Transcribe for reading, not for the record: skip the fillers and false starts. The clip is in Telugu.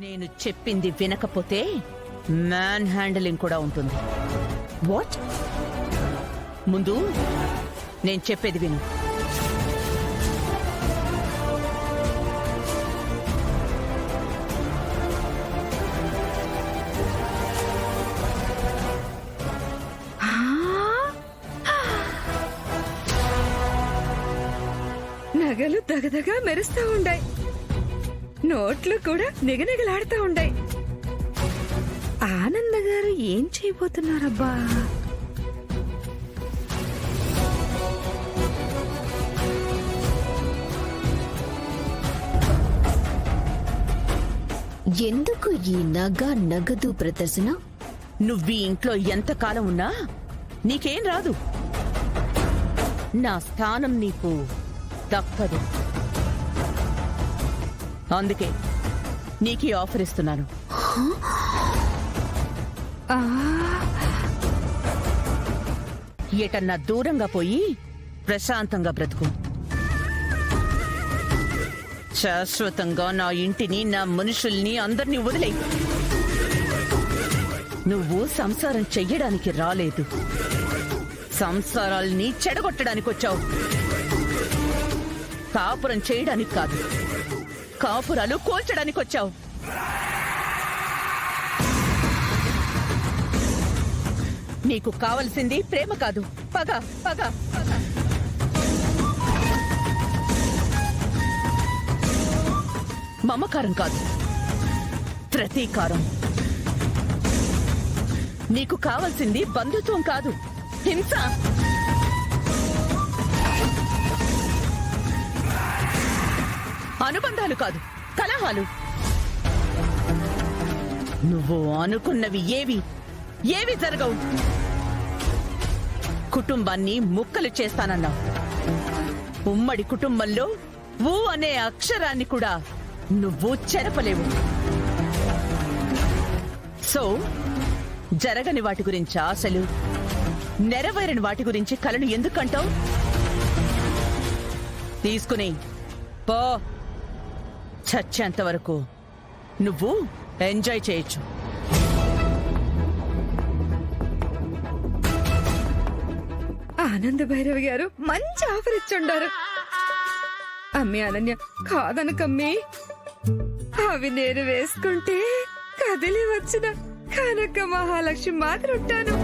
నేను చెప్పింది వినకపోతే మ్యాన్ హ్యాండిలింగ్ కూడా ఉంటుంది. వాట్? ముందు నేను చెప్పేది విను. నగలు దగదగా మెరుస్తూ ఉండాయి, నోట్లు కూడా నిగనిగలాడుతూ ఉండాయి. ఆనంద గారు ఏం చేయబోతున్నారబ్బా? ఎందుకు ఈ నగదు ప్రదర్శన? నువ్వీ ఇంట్లో ఎంతకాలం ఉన్నా నీకేం రాదు. నా స్థానం నీకు దక్కదు. అందుకే నీకీ ఆఫర్ ఇస్తున్నాను. ఎటన్నా దూరంగా పోయి ప్రశాంతంగా బ్రతుకు. శాశ్వతంగా నా ఇంటిని, నా మనుషుల్ని, అందర్నీ వదిలేయ్. నువ్వు సంసారం చెయ్యడానికి రాలేదు, సంసారాల్ని చెడగొట్టడానికి వచ్చావు. కాపురం చేయడానికి కాదు, కాపురాలు కోల్చడానికి వచ్చావు. నీకు కావలసింది ప్రేమ కాదు, పగ పగ పగ. మమకారం కాదు, ప్రతీకారం. నీకు కావలసింది బంధుత్వం కాదు, హింస. అనుబంధాలు కాదు, కలహాలు. నువ్వు అనుకున్నవి ఏవి జరగవు. కుటుంబాన్ని ముక్కలు చేస్తానన్నావు. ఉమ్మడి కుటుంబంలో ఊ అనే అక్షరాన్ని కూడా నువ్వు చెరపలేవు. సో జరగని వాటి గురించి ఆశలు, నెరవేరని వాటి గురించి కలను ఎందుకంటావు? తీసుకుని పో. చచ్చేంత వరకు నువ్వు ఎంజాయ్ చేయొచ్చు. ఆనంద భైరవి గారు మంచి ఆఫర్ ఇచ్చుండారు. అమ్మి అనన్య, కాదనకమ్మి. అవి నేను వేసుకుంటే కదిలి వచ్చిన కనక మహాలక్ష్మి మాత్రం ఉంటాను.